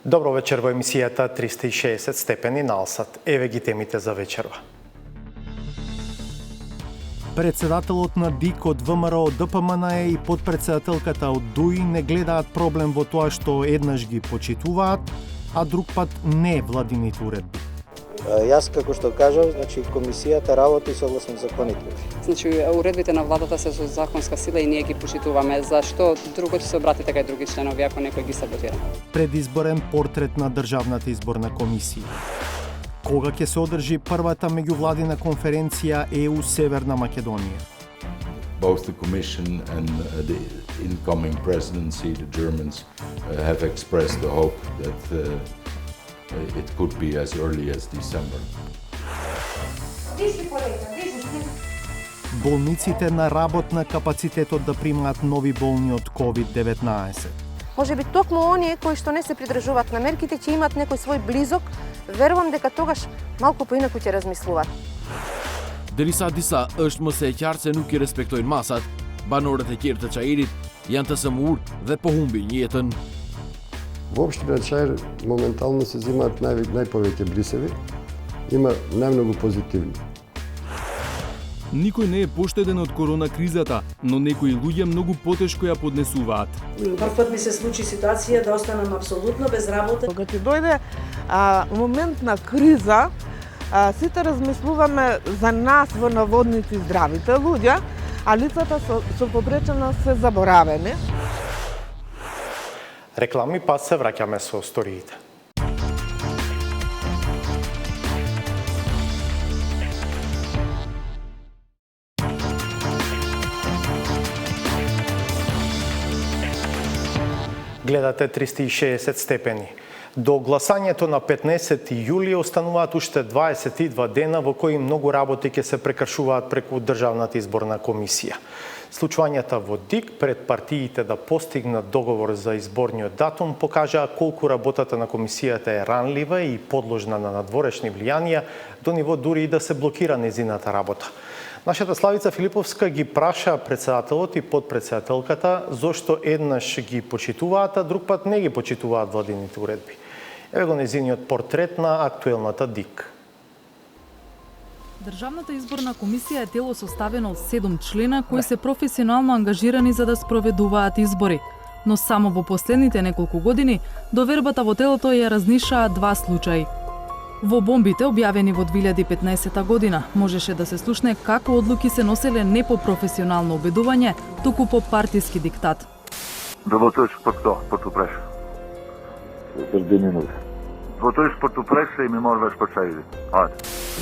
Добро вечер во емисијата 360 степени на Алсат. Еве ги темите за вечерва. Председателот на ДИК од ВМРО ДПМНЕ и подпредседателката од ДУИ не гледаат проблем во тоа што еднаш ги почитуваат, а друг пат не владините уредби. Јас како што кажав, комисијата работи согласно законите. Уредбите на владата се со законска сила и ние ги почитуваме. Зашто друго ќе се обратите кај други членови ако некој ги саботира? Предизборен портрет на Државната изборна комисија. Кога ќе се одржи првата меѓувладина конференција ЕУ Северна Македонија? Both the Commission and the incoming presidency, the Germans, have expressed the hope that it could be as early as December. Болниците на работна капацитетот да примаат нови болни од COVID-19. Може би токму оние кои што не се придржуваат на мерките ќе имаат некој свој близок, верувам дека тогаш малку поинаку ќе размислуваат. Disa disa është më se e qartë se nuk I respektojnë masat, banorët e tjerë të Çajirit janë të sëmur dhe po humbin jetën. Во општина Чаир моментално се взимаат најповеќе брисеви, има најмногу позитивни. Никој не е поштеден од корона кризата, но некои луѓе многу потешко ја поднесуваат. Првпат ми се случи ситуација да останам апсолутно без работа. Кога ќе дојде момент на криза, сите размислуваме за нас во наводници здравите луѓе, а лицата со попреченост се заборавени. Реклами, па се враќаме со сториите. Гледате 360 степени. До гласањето на 15 јули остануваат уште 22 дена во кои многу работи ќе се прекршуваат преку Државната изборна комисија. Случувањата во ДИК пред партиите да постигнат договор за изборниот датум покажаа колку работата на комисијата е ранлива и подложна на надворешни влијанија, до ниво дури и да се блокира незината работа. Нашата Славица Филиповска ги праша председателот и подпредседателката зошто еднаш ги почитуваат, а друг пат не ги почитуваат владините уредби. Еве го незиниот портрет на актуелната ДИК. Државната изборна комисија е тело составено од 7 члена кои се професионално ангажирани за да спроведуваат избори. Но само во последните неколку години довербата во телото ја разнишаа два случаи. Во бомбите, објавени во 2015 година, можеше да се слушне како одлуки се носеле не по професионално обедување, туку по партиски диктат. Да votuješ por to, por tu preš. Votuješ por tu preš и ми можеш почајди.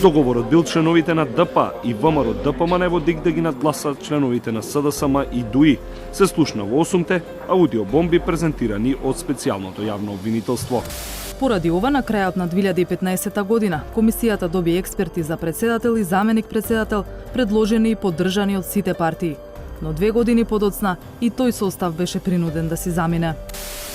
Договорот бил членовите на ДП и ВМРО ДПМНЕ во ДИК да ги надгласат членовите на СДСМ и ДУИ. Се слушна во 8-те аудиобомби презентирани од специјалното јавно обвинителство. Поради ова, на крајот на 2015 година, комисијата доби експерти за председател и заменик председател, предложени и поддржани од сите партии. Но 2 години подоцна и тој состав беше принуден да си замине.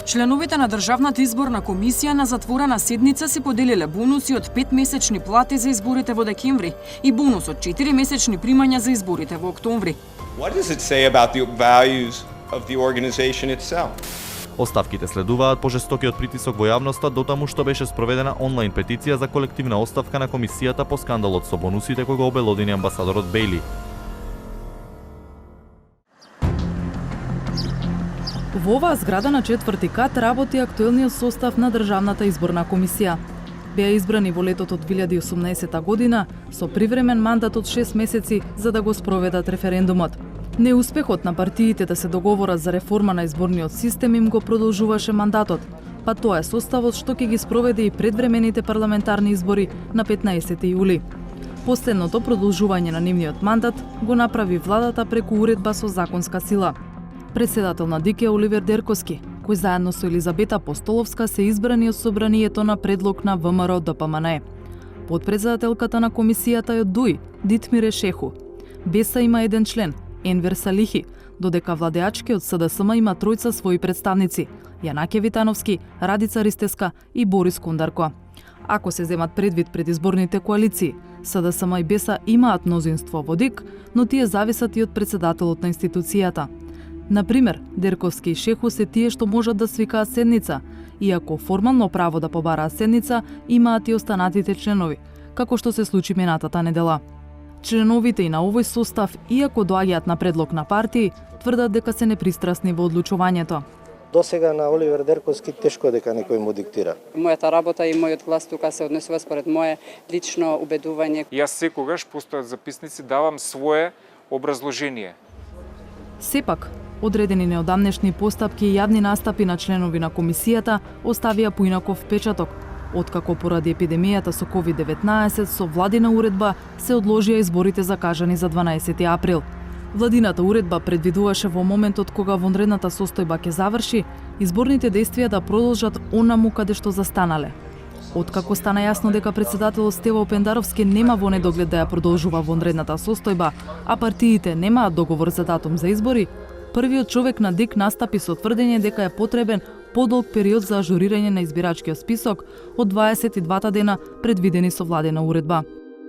Членовите на Државната изборна комисија на затворена седница си поделиле бонуси од 5 месечни плати за изборите во декември и бонус од 4 месечни примања за изборите во октомври. What does it say about the values of the organization itself? Оставките следуваат по жестокиот притисок во јавноста дотаму што беше спроведена онлайн петиција за колективна оставка на комисијата по скандалот со бонусите кој го обелодени амбасадорот Бејли. Во оваа зграда на 4-ти кат работи актуелниот состав на Државната изборна комисија. Беа избрани во летото 2018 година со привремен мандат од 6 месеци за да го спроведат референдумот. Неуспехот на партиите да се договорат за реформа на изборниот систем им го продолжуваше мандатот, па тоа е составот што ќе ги спроведе и предвремените парламентарни избори на 15 јули. Последното продолжување на нивниот мандат го направи владата преку уредба со законска сила. Председател на ДИК е Оливер Дерковски, кој заедно со Елизабета Апостоловска се избрани од собранието на предлог на ВМРО ДПМНЕ. Подпредседателката на комисијата е од ДУИ, Дитмире Шеху. Беса има еден член, Енвер Салихи, додека владеачки од СДСМ има тројца своји представници – Јанаке Витановски, Радица Ристеска и Борис Кондарко. Ако се земат предвид предизборните коалиции, СДСМ и Беса имаат мнозинство во ДИК, но тие зависат и од председателот на институцијата. Например, Дерковски и Шеху се тие што можат да свикаат седница, иако формално право да побараат седница имаат и останатите членови, како што се случи минатата недела. Членовите и на овој состав, иако доаѓаат на предлог на партии, тврдат дека се непристрасни во одлучувањето. До сега на Оливер Дерковски тешко дека некој му диктира. Мојата работа и мојот глас тука се однесува според мое лично убедување. Јас секогаш постојат записници давам свое образложение. Сепак, одредени неодамнешни постапки и јавни настапи на членови на комисијата оставија поинаков впечаток. Откако поради епидемијата со COVID-19 со владина уредба се одложија изборите закажани за 12 април. Владината уредба предвидуваше во моментот кога вонредната состојба ќе заврши, изборните действија да продолжат онаму каде што застанале. Откако стана јасно дека председателот Стево Пендаровски нема во недоглед да ја продолжува вонредната состојба, а партиите немаат договор за датум за избори, првиот човек на ДИК настапи со тврдење дека е потребен подолг период за ажурирање на избирачкиот список од 22 дена предвидени со владена уредба.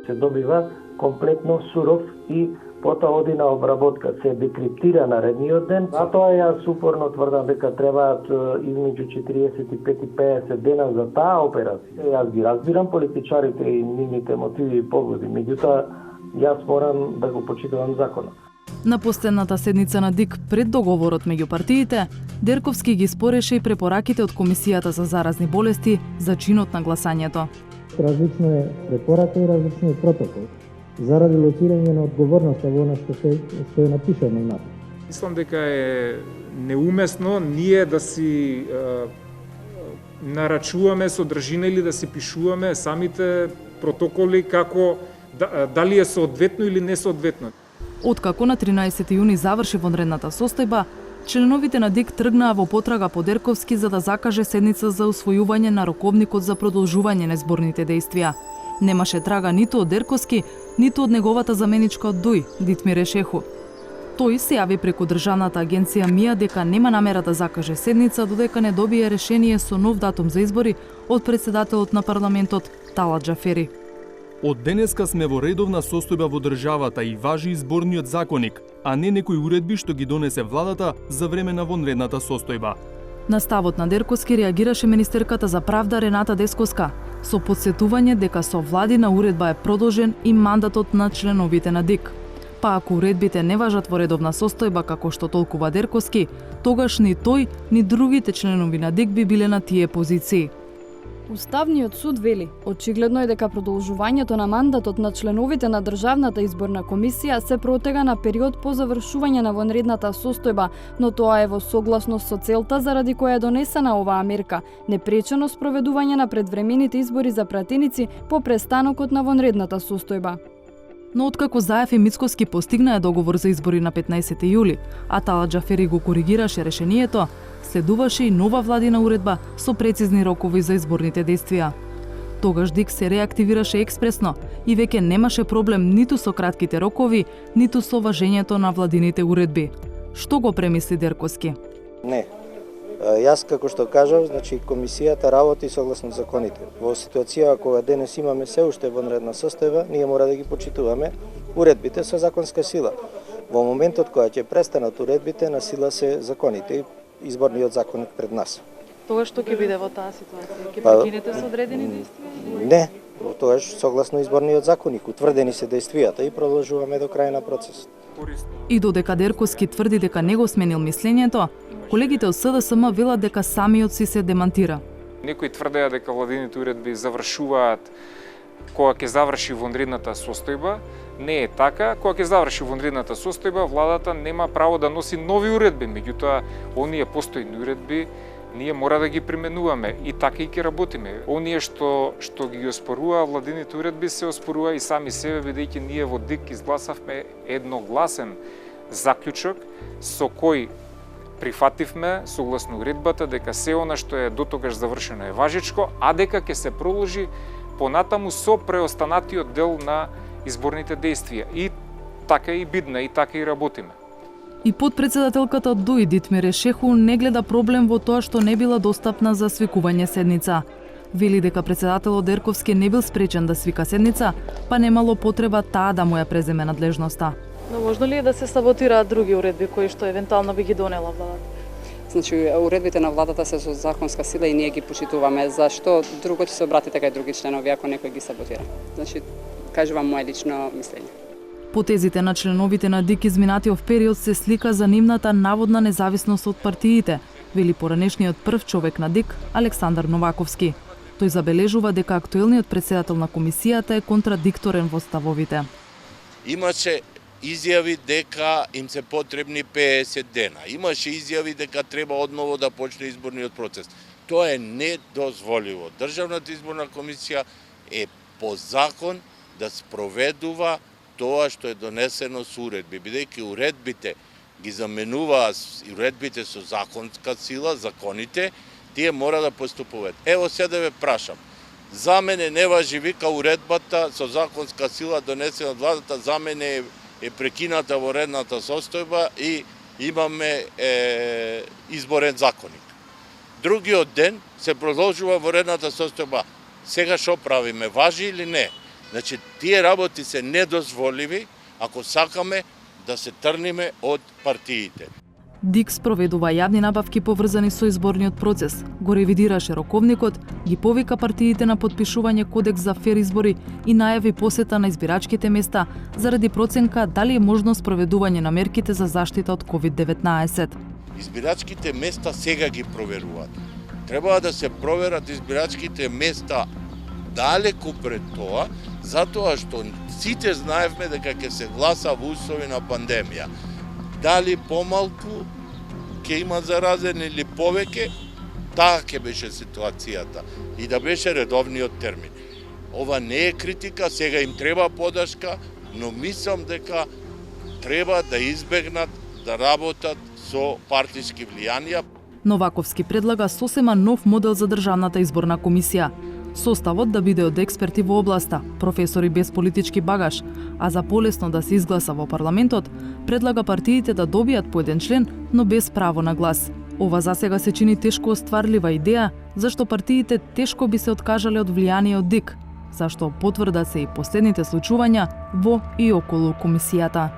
Се добива комплетно суров и потоа оди на обработка, се декриптира наредниот ден. Затоа јас упорно тврдам дека требаат измеѓу 45 и 50 дена за таа операција. Јас ги разбирам политичарите и нивните мотиви и побуди, меѓутоа јас морам да го почитувам законот. На последната седница на ДИК пред договорот меѓу партиите, Дерковски ги спореше и препораките од Комисијата за заразни болести за чинот на гласањето. Различно е препорака и различно е протокол, заради лоцирање на одговорноста во она што е напишано на. Мислам дека е неуместно ние да си нарачуваме содржина или да си пишуваме самите протоколи како дали е соодветно или не соодветно. Откако на 13 јуни заврши вонредната состојба, членовите на ДИК тргнаа во потрага по Дерковски за да закаже седница за усвојување на роковникот за продолжување на изборните действија. Немаше трага ниту од Дерковски, ниту од неговата заменичка од ДУИ, Дитмир Шеху. Тој се јави преку Државната агенција МИА дека нема намера да закаже седница додека не добие решение со нов датум за избори од председателот на парламентот Талат Џафери. Од денеска сме во редовна состојба во државата и важи изборниот законник, а не некои уредби што ги донесе владата за време на вонредната состојба. На ставот на Дерковски реагираше министерката за правда Рената Десковска со подсетување дека со владина уредба е продолжен и мандатот на членовите на ДИК. Па ако уредбите не важат во редовна состојба како што толкува Дерковски, тогаш ни тој, ни другите членови на ДИК би биле на тие позиции. Уставниот суд вели, очигледно е дека продолжувањето на мандатот на членовите на Државната изборна комисија се протега на период по завршување на вонредната состојба, но тоа е во согласност со целта заради која е донесена оваа мерка, непречено спроведување на предвремените избори за пратеници по престанокот на вонредната состојба. Но откако Заев и Мицкоски постигнаа договор за избори на 15 јули, а Талат Џафери го коригираше решението, следуваше и нова владина уредба со прецизни рокови за изборните действија. Тогаш ДИК се реактивираше експресно и веќе немаше проблем ниту со кратките рокови, ниту со важењето на владините уредби. Што го премисли Дерковски? Не. Јас како што кажав, значи комисијата работи согласно законите. Во ситуација кога денес имаме се уште вонредна состојба, ние мора да ги почитуваме уредбите со законска сила. Во моментот кога ќе престанат уредбите, на сила се законите, изборниот законник пред нас. Тогаш што ќе биде во таа ситуација? Ќе прекинете со одредени действија? Не, тогаш согласно изборниот законник утврдени се действијата и продолжуваме до крај на процесот. И додека Дерковски тврди дека не го сменил мислењето, колегите од СДСМ велат дека самиот си се демантира. Некои тврдеа дека владините уредби завршуваат кога ќе заврши вонредната состојба. Не е така. Кога ќе заврши вонредната состојба, владата нема право да носи нови уредби, меѓутоа оние постојни уредби ние мора да ги применуваме и така и ќе работиме. Оние што ги оспорува владините уредби се оспорува и сами себе, бидејќи ние во ДИК изгласавме едногласен заклучок со кој прифативме согласно уредбата дека се она што е дотогаш завршено е важечко, а дека ќе се продолжи понатаму со преостанатиот дел на изборните действија. И така и бидна, и така и работиме. И подпредседателката од ДУИ Дитмир Шеху не гледа проблем во тоа што не била достапна за свикување седница. Вели дека председателот Дерковски не бил спречен да свика седница, па немало потреба таа да му ја преземе надлежноста. Но можно ли е да се саботираат други уредби кои што евентуално би ги донела владата? Значи, уредбите на владата се со законска сила и ние ги почитуваме. Зашто друго ќе се обратите кај други членови ако некој ги саботира? Значи, кажувам моje лично мислење. Потезите на членовите на ДИК изминатиот период се слика за нивната наводна независност од партиите, вели поранешниот прв човек на ДИК Александар Новаковски. Тој забележува дека актуелниот председател на комисијата е контрадикторен во ставовите. Имаше изјави дека им се потребни 50 дена. Имаше изјави дека треба одново да почне изборниот процес. Тоа е недозволиво. Државната изборна комисија е по закон да спроведува тоа што е донесено со уредби, бидејќи уредбите ги заменуваат уредбите со законска сила, законите, тие мора да поступуваат. Ево сега ве прашам. За мене не важи вика уредбата со законска сила донесена од владата, за мене е прекината во редната состојба и имаме изборен законник. Другиот ден се продолжува во редната состојба. Сега што правиме, важи или не? Значи, тие работи се недозволиви ако сакаме да се трниме од партиите. ДИК спроведува јавни набавки поврзани со изборниот процес, го ревидираше роковникот, ги повика партиите на подпишување кодекс за фер избори и најави посета на избирачките места заради проценка дали е можно спроведување на мерките за заштита од COVID-19. Избирачките места сега ги проверуваат. Треба да се проверат избирачките места далеку пред тоа, затоа што сите знаевме дека ќе се гласа во услови на пандемија. Дали помалку ќе има заразени или повеќе, таа ќе беше ситуацијата и да беше редовниот термин. Ова не е критика, сега им треба подршка, но мислам дека треба да избегнат да работат со партиски влијанија. Новаковски предлага сосема нов модел за државната изборна комисија. Составот да биде од експерти во областа, професори без политички багаж, а за полесно да се изгласа во парламентот, предлага партиите да добијат по еден член, но без право на глас. Ова засега се чини тешко остварлива идеја, зашто партиите тешко би се откажале од влијание од ДИК, зашто потврдат се и последните случувања во и околу комисијата.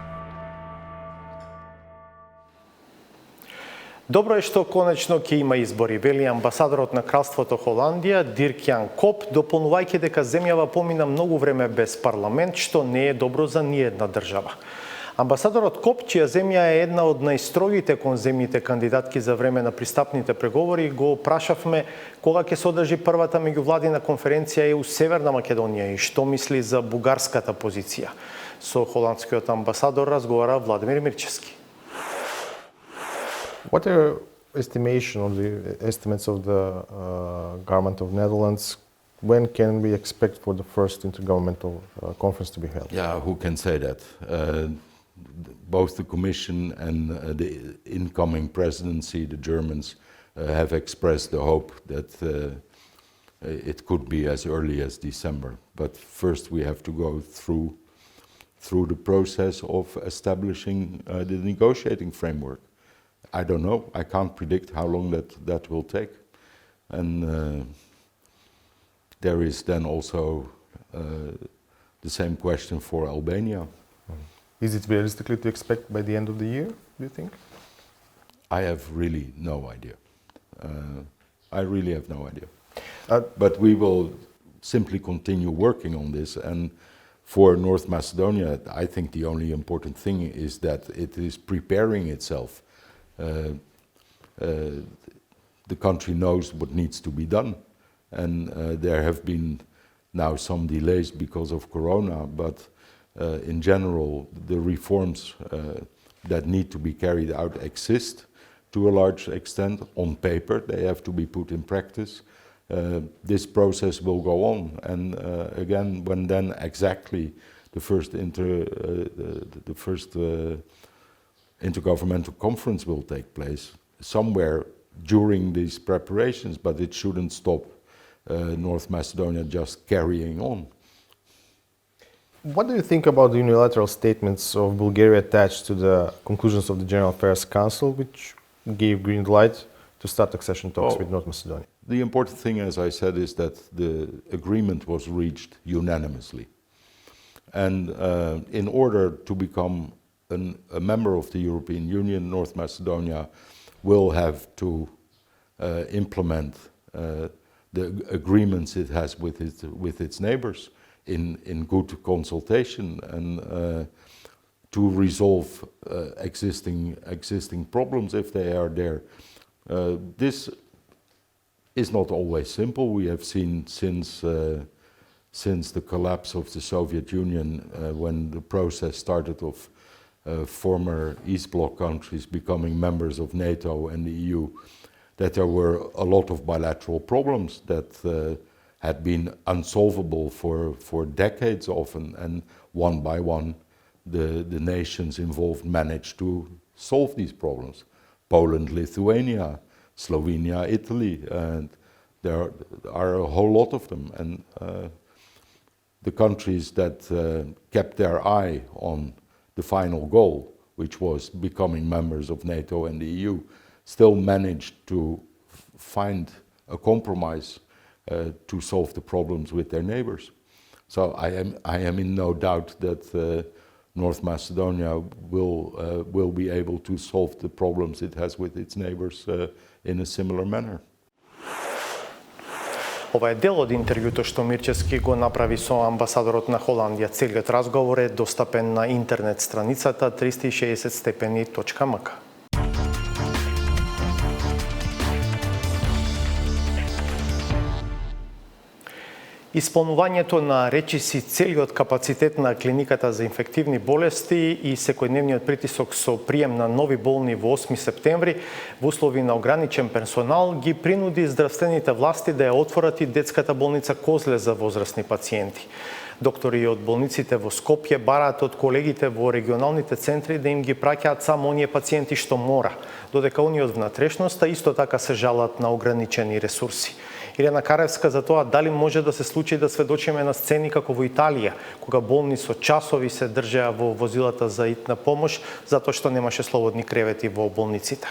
Добро е што конечно ќе има избори, вели амбасадорот на Кралството Холандија Дирк Јан Коп, дополнувајќи дека земјава помина многу време без парламент, што не е добро за ниедна држава. Амбасадорот Коп, чија земја е една од најстрогите кон земјите кандидатки за време на пристапните преговори, го прашавме кога ќе се одржи првата меѓувладина конференција ЕУ Северна Македонија и што мисли за бугарската позиција. Со холандскиот амбасадор разговара Владимир Мирчевски. What are estimates of the government of Netherlands? When can we expect for the first intergovernmental conference to be held? Yeah, who can say that? Both the Commission and the incoming presidency, the Germans, have expressed the hope that it could be as early as December. But first we have to go through the process of establishing the negotiating framework. I don't know. I can't predict how long that will take. And there is then also the same question for Albania. Is it realistically to expect by the end of the year, do you think? I have really no idea. I really have no idea. But we will simply continue working on this. And for North Macedonia, I think the only important thing is that it is preparing itself. The country knows what needs to be done, and there have been now some delays because of Corona, but in general the reforms that need to be carried out exist to a large extent on paper. They have to be put in practice. This process will go on, and again, when then exactly the first intergovernmental conference will take place, somewhere during these preparations, but it shouldn't stop North Macedonia just carrying on. What do you think about the unilateral statements of Bulgaria attached to the conclusions of the General Affairs Council, which gave green light to start accession talks with North Macedonia? The important thing, as I said, is that the agreement was reached unanimously. And in order to become a member of the European Union, North Macedonia will have to implement the agreements it has with its neighbors in good consultation and to resolve existing problems if they are there. This is not always simple. We have seen since the collapse of the Soviet Union, when the process started of former East Bloc countries becoming members of NATO and the EU, that there were a lot of bilateral problems that had been unsolvable for decades often, and one by one the nations involved managed to solve these problems. Poland, Lithuania, Slovenia, Italy, and there are a whole lot of them. And the countries that kept their eye on the final goal, which was becoming members of NATO and the EU, still managed to find a compromise to solve the problems with their neighbors. So I am in no doubt that North Macedonia will be able to solve the problems it has with its neighbors in a similar manner. Ова е дел од интервјуто што Мирчевски го направи со амбасадорот на Холандија. Целиот разговор е достапен на интернет страницата 360stepeni.mk. Исполнувањето на речиси целиот капацитет на клиниката за инфективни болести и секојдневниот притисок со прием на нови болни во 8 септември во услови на ограничен персонал ги принуди здравствените власти да ја отворат и детската болница Козле за возрастни пациенти. Доктори од болниците во Скопје бараат од колегите во регионалните центри да им ги праќаат само оние пациенти што мора, додека оние од внатрешноста исто така се жалат на ограничени ресурси. Ирена Каревска за тоа дали може да се случи да сведочиме на сцени како во Италија, кога болни со часови се држеа во возилата за итна помош затоа што немаше слободни кревети во болниците.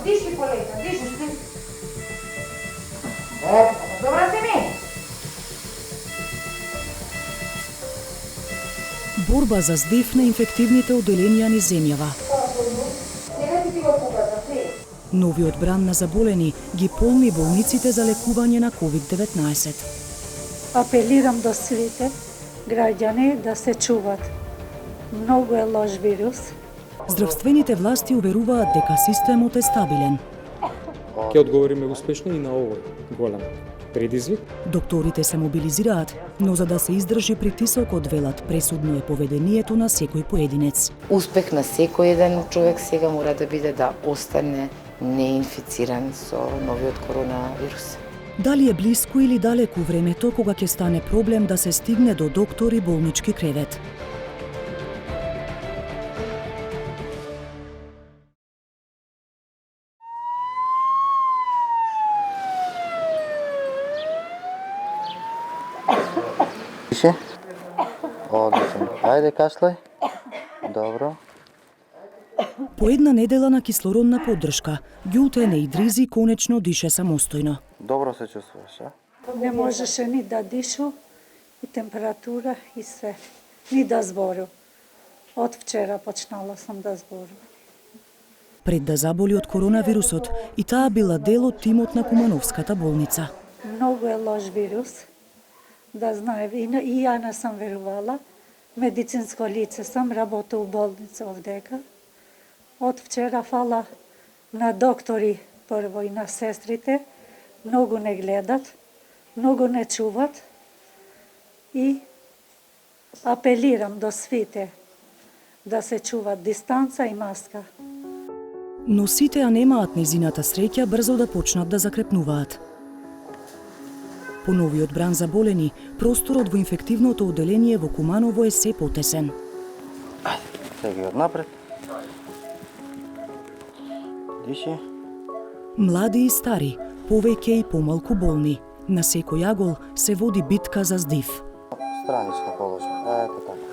Диши, полека, диши. Добра се ми. Борба за здив на инфективните оделенија низ земјава. Новиот бран на заболени ги полни болниците за лекување на COVID-19. Апелирам до сите граѓани да се чуват. Многу е лош вирус. Здравствените власти уверуваат дека системот е стабилен. Ќе одговориме успешно и на овој голем предизвик. Докторите се мобилизираат, но за да се издржи притисокот, велат, пресудно е поведението на секој поединец. Успех на секој еден човек сега мора да биде да остане неинфициран со новиот коронавирус. Дали е блиско или далеку времето кога ќе стане проблем да се стигне до доктор и болнички кревет? Дише? Одлично. Ајде, кашлај. Добро. По една недела на кислородна поддршка, Ѓултен Идризи конечно дише самостојно. Добро се чувствуваш, а? Не можеше ни да дишу, и температура, и се. Ни да збору. Од вчера почнала сум да збору. Пред да заболи од коронавирусот, и таа била дел од тимот на Кумановската болница. Многу е лош вирус. Да знае, и ја не сам верувала. Медицинско лице сам, работа у болница овдека. Од вчера фала на доктори прво и на сестрите. Многу не гледат, многу не чуват. И апелирам до свите да се чуват дистанца и маска. Но сите ја немаат незината среќа брзо да почнат да закрепнуваат. По новиот бран за болени, просторот во инфективното оделение во Куманово е се потесен. Сега однапред. Диши. Млади и стари, повеќе и помалку болни. На секој агол се води битка за здив. Странично положи. Ето така.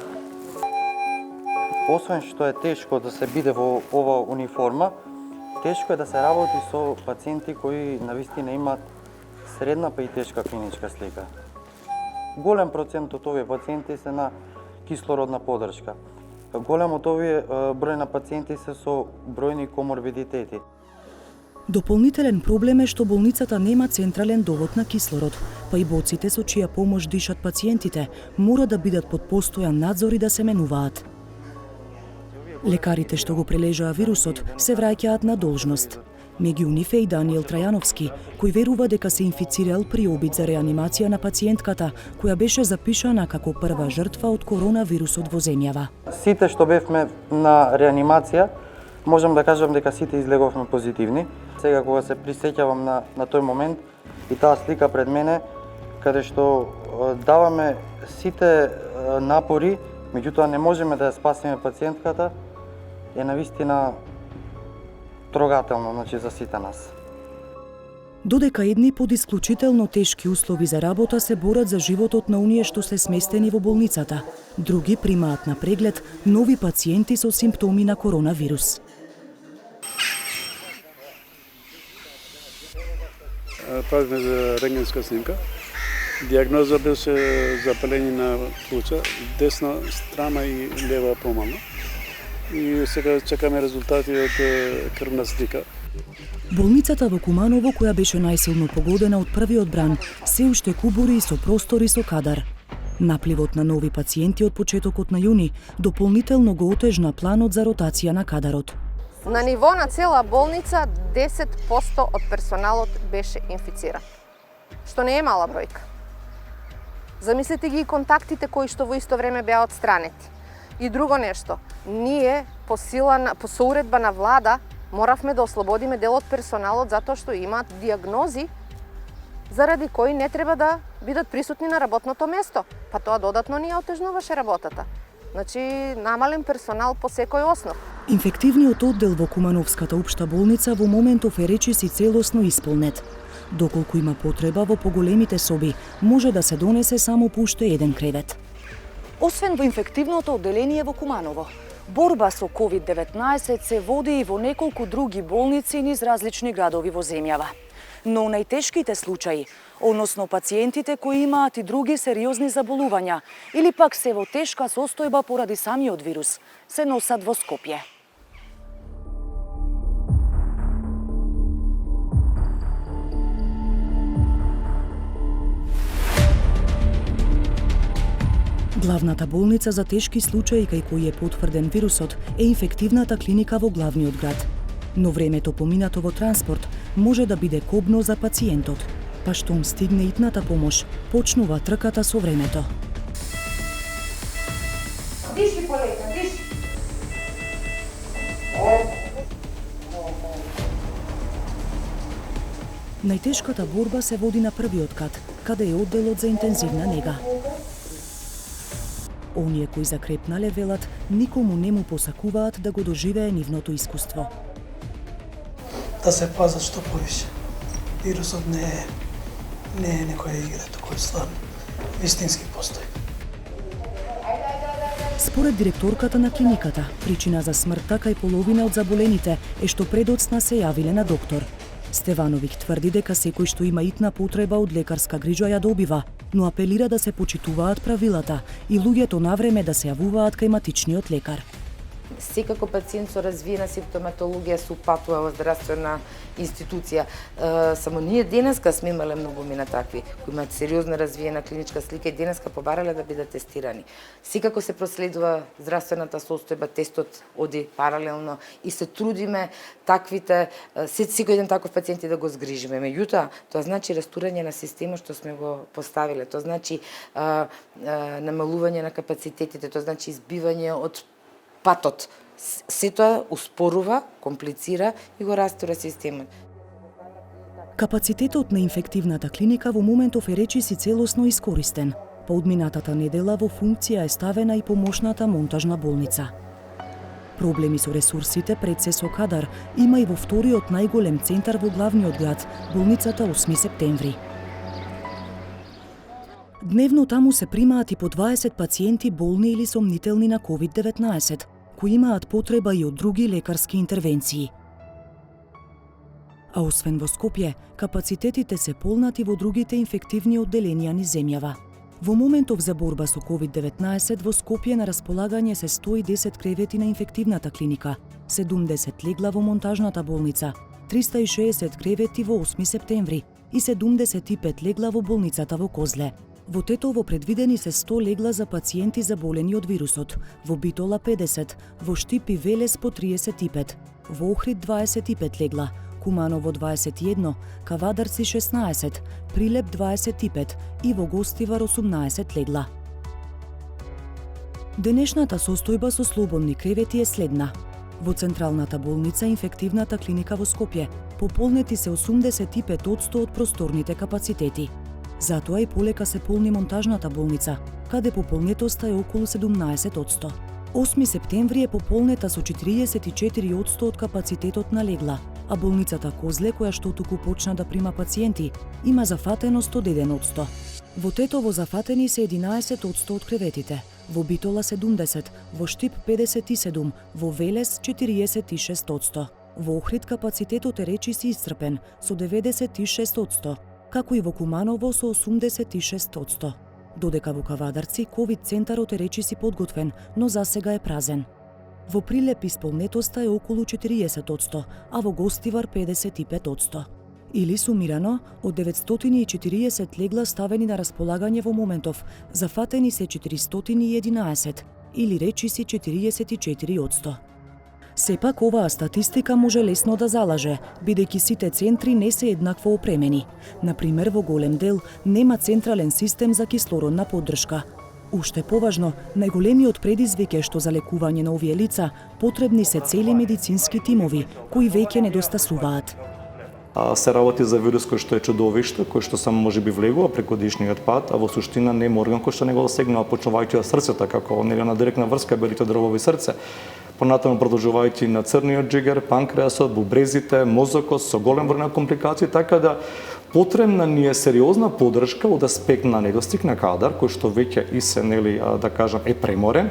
Освен што е тешко да се биде во ова униформа, тешко е да се работи со пациенти кои навистина имаат средна па и тешка клиничка слика. Голем процент од овие пациенти се на кислородна поддршка. Голем од овие број на пациенти се со бројни коморбидитети. Дополнителен проблем е што болницата нема централен довод на кислород, па и боците со чија помош дишат пациентите мора да бидат под постојан надзор и да се менуваат. Лекарите што го прележаа вирусот се враќаат на должност. Меѓу нив е и Даниел Трајановски, кој верува дека се инфицирал при обид за реанимација на пациентката, која беше запишана како прва жртва од коронавирусот во земјава. Сите што бевме на реанимација, можам да кажам дека сите излеговме позитивни. Сега кога се присеќавам на тој момент и таа слика пред мене, каде што даваме сите напори, меѓутоа не можеме да ја спасиме пациентката, е навистина трогателно, значи за сите нас. Додека едни под исклучително тешки услови за работа се борат за животот на оние што се сместени во болницата, други примаат на преглед нови пациенти со симптоми на коронавирус. Правиме за рентгенска снимка. Диагноза беше запалење на плуча, десна страна и лева помално. И сега чекаме резултати од крвна слика. Болницата во Куманово, која беше најсилно погодена од првиот бран, се уште кубури и со простори со кадар. Напливот на нови пациенти од почетокот на јуни дополнително го отежна планот за ротација на кадарот. На ниво на цела болница 10% од персоналот беше инфициран, што не е мала бројка. Замислете ги и контактите кои што во исто време беа отстранети. И друго нешто, ние по соуредба на влада моравме да ослободиме дел од персоналот затоа што имаат диагнози заради кои не треба да бидат присутни на работното место, па тоа додатно ни отежнуваше работата. Значи, намален персонал по секој основ. Инфективниот оддел во Кумановската општа болница во моментов е речиси целосно исполнет. Доколку има потреба во поголемите соби, може да се донесе само по уште еден кревет. Освен во инфективното одделение во Куманово, борба со COVID-19 се води и во неколку други болници низ различни градови во земјава. Но најтешките случаи, односно пациентите кои имаат и други сериозни заболувања или пак се во тешка состојба поради самиот вирус, се носат во Скопје. Главната болница за тешки случаи кај кои е потврден вирусот е инфективната клиника во главниот град. Но времето поминато во транспорт може да биде кобно за пациентот. Па штом стигне итната помош, почнува трката со времето. Диши, полека, диши. Најтешката борба се води на првиот кат, каде е одделот за интензивна нега. Оние кои закрепнале велат, никому не му посакуваат да го доживее нивното искуство. Да се пазат што повише. Вирусот не е некоја игра, току е стварно вистински постои. Според директорката на клиниката, причина за смртта кај половина од заболените е што предоцна се јавиле на доктор. Стевановиќ тврди дека секој што има итна потреба од лекарска грижа ја добива, но апелира да се почитуваат правилата и луѓето навреме да се јавуваат кај матичниот лекар. Секако пациент со развиена симптоматологија се упатува во здравствена институција. Само ние денеска сме имале многумина такви кои имаат сериозно развиена клиничка слика и денеска побарале да бидат тестирани. Секако се проследува здравствената состојба, тестот оди паралелно и се трудиме таквите секој ден таков пациенти да го згрижиме. Меѓутоа, тоа значи растурање на системот што сме го поставиле. Тоа значи намалување на капацитетите, тоа значи избивање од патот. Се тоа успорува, комплицира и го растура системот. Капацитетот на инфективната клиника во моментов е речиси целосно искористен. По одминатата недела во функција е ставена и помошната монтажна болница. Проблеми со ресурсите пред се со кадар има и во вториот најголем центар во главниот град, болницата 8 септември. Дневно таму се примаат и по 20 пациенти болни или сомнителни на COVID-19, кои имаат потреба и од други лекарски интервенции. А освен во Скопје, капацитетите се полнати во другите инфективни одделенија низ земјава. Во моментов за борба со COVID-19 во Скопје на располагање се 110 кревети на инфективната клиника, 70 легла во монтажната болница, 360 кревети во 8 септември и 75 легла во болницата во Козле. Во Тетово предвидени се 100 легла за пациенти заболени од вирусот, во Битола 50, во Штип и Велес по 35, во Охрид 25 легла, Куманово 21, Кавадарци 16, Прилеп 25 и во Гостивар 18 легла. Денешната состојба со слободни кревети е следна. Во Централната болница инфективната клиника во Скопје пополнети се 85% од просторните капацитети. Затоа и полека се полни монтажната болница, каде пополнетоста е околу 17%. 8 септември е пополнета со 44% од капацитетот на легла, а болницата Козле, која што туку почна да прима пациенти, има зафатеност од 1%. Во Тетово зафатени се 11% од креветите, во Битола 70, во Штип 57, во Велес 46%. Во Охрид капацитетот е речиси исцрпен со 96%, како и во Куманово со 86%. Додека во Кавадарци ковид центарот е речиси подготвен, но засега е празен. Во Прилеп исполнетоста е околу 40%, а во Гостивар 55%. Или сумирано, од 940 легла ставени на располагање во моментов, зафатени се 411, или речиси 44%. Сепак оваа статистика може лесно да залаже, бидејќи сите центри не се еднакво опремени. Например, во голем дел нема централен систем за кислородна поддршка. Уште поважно, најголемиот предизвик е што за лекување на овие лица потребни се цели медицински тимови, кои веќе недостасуваат. Се работи за вирус кој што е чудовиште, кој што само може би влегува преку дишниот пат, а во суштина нема орган кој што не го засегнува, почнувајќи од срцето, како на директна врска белите дрвови срце. Понатаму продолжувајќи на црниот джигер, панкреасот, бубрезите, мозокот со голем број на компликации, така да потребна ни е сериозна поддршка од аспект на недостиг на кадар, кој што веќе и се, да кажам, е преморен,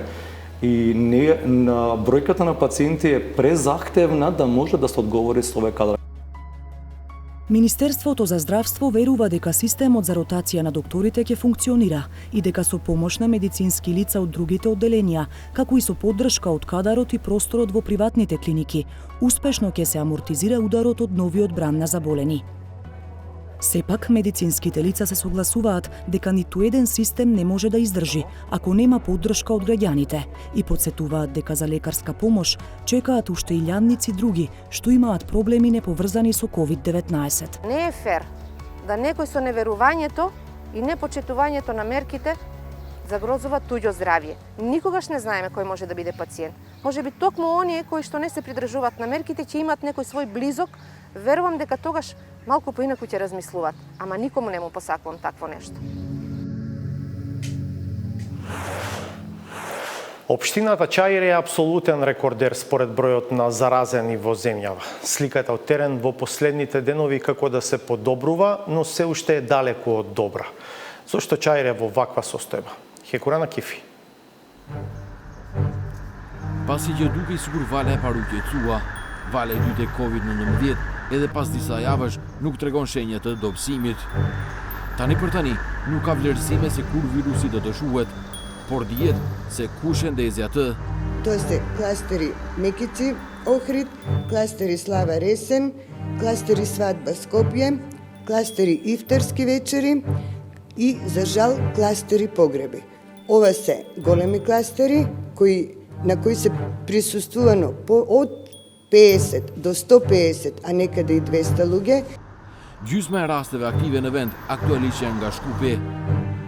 и бројката на пациенти е презахтевна да може да се одговори со овој кадар. Министерството за здравство верува дека системот за ротација на докторите ќе функционира и дека со помош на медицински лица од другите одделенија, како и со поддршка од кадарот и просторот во приватните клиники, успешно ќе се амортизира ударот од новиот бран на заболени. Сепак, медицинските лица се согласуваат дека ниту еден систем не може да издржи ако нема поддршка од граѓаните и потсетуваат дека за лекарска помош чекаат уште илјадници други што имаат проблеми неповрзани со COVID-19. Не е фер да некој со неверувањето и непочитувањето на мерките загрозува туѓо здравје. Никогаш не знаеме кој може да биде пациент. Може би токму оние кои што не се придржуваат на мерките ќе имат некој свој близок, верувам дека тогаш малку поинаку ќе размислуваат, ама никому не му посакувам такво нешто. Општината Чаир е апсолутен рекордер според бројот на заразени во земјава. Сликата од терен во последните денови како да се подобрува, но се уште е далеку од добра. Зошто Чаир е во ваква состојба? Хекурана Кифи. Паси ќе дуке сигур вале паруќе цуа, вале дute COVID-19, edhe pas disa javësh nuk tregon shenjë të dobësimit. Tani për tani, nuk ka vlerësime se kur virusi do të shuhet, por dihet se ku shëndezi atë. To ste klasteri Mekici, Ohrid, klasteri Slava Resen, klasteri Svadba Skopje, klasteri Iftarski večeri i, za žal, klasteri pogrebi. Ова се големи кластери на кои се присуствувано од 50 до 150, a nekada i 200 lugje. Gjysma e rasteve aktive në vend aktualisht janë nga Shkupi,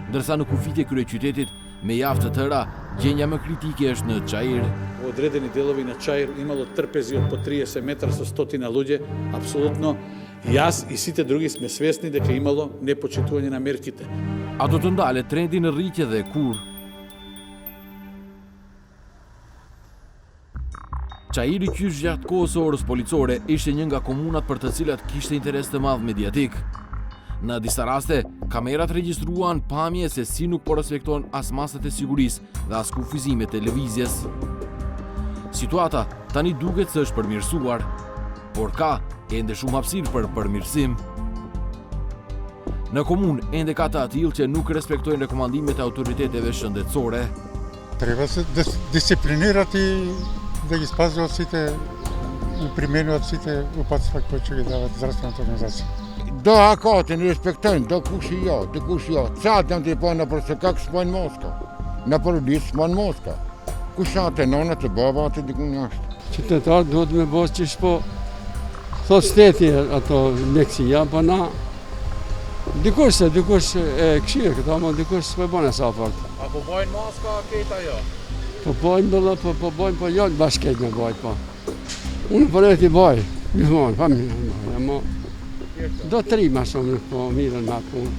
ndërsa në kufit e kryeqytetit me javë të tëra, gjendja më kritike është në Çajir. Во одредени делови на Чаир имало трпези од по 30 метра со стотина луѓе, апсолутно јас и сите други сме свесни дека имало непочитување на мерките. A do të ndalet trendi në rritje dhe kur? Çajiri qysh gjatë kohës orës policore ishte një nga komunat për të cilat kishte interes të madh mediatik. Në disa raste, kamerat regjistruan pamje se si nuk po respektohen as masat e sigurisë dhe as kufizimet e lëvizjes. Situata tani duket se është përmirësuar, por ka ende shumë hapësirë për përmirësim. Në komunë ende ka të atill që nuk respektojnë rekomandimet e autoriteteve shëndetësore. Treba se дисциплинират и да ги спазват сите и применуваат сите упатства кои ќе ги дават здравствената организација. Do hakatin respektojnë, do kush jo. Qatë janë të i pojnë në për se kak s'pojnë moska. Në për disë s'pojnë moska. Kush janë të nonët të baba atë dikun jashtë. Qytetarët duhet me bos që shpo thot shteti ato leksia, po na dikush e këshirë këta, ma dikush s'pe bën e sa fakt. A po bojnë maska këta jo? Po bojnë, po bojnë, po jo bashkët me bojnë, po. Unë për e ti bojnë, gjithmonë, pa mirë, ma do të ri ma shumë, po mirën ma punë.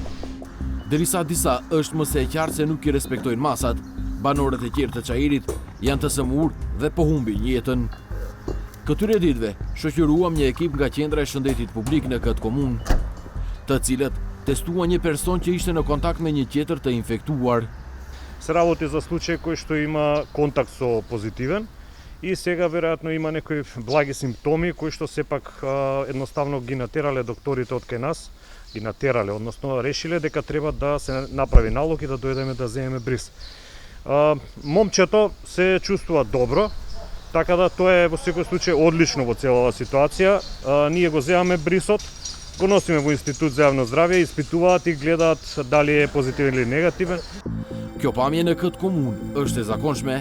Derisa disa është mëse e qartë se nuk i respektojnë masat, banorët e tjerë të Çajirit janë të sëmur dhe po humbin jetën. Këtyre ditëve shoqëruam një ekip nga qendra e shëndetit publik në këtë komunë, të cilët testuan një person që ishte në kontakt me një tjetër të infektuar. Се работи за случај кој што има контакт со позитивен и сега веројатно има некои благи симптоми кои што сепак едноставно ги натерале докторите од кај нас, ги натерале, односно решиле дека треба да се направи налог и да дојдеме да земеме бриз. Момчето се чувствува добро, така да тоа е во секој случај одлично во целава ситуација. Ние го земаме брисот, го носиме во Институт за јавно здравје, испитуваат и гледаат дали е позитивен или негативен. Kjo pamje në këtë komunë është e zakonshme.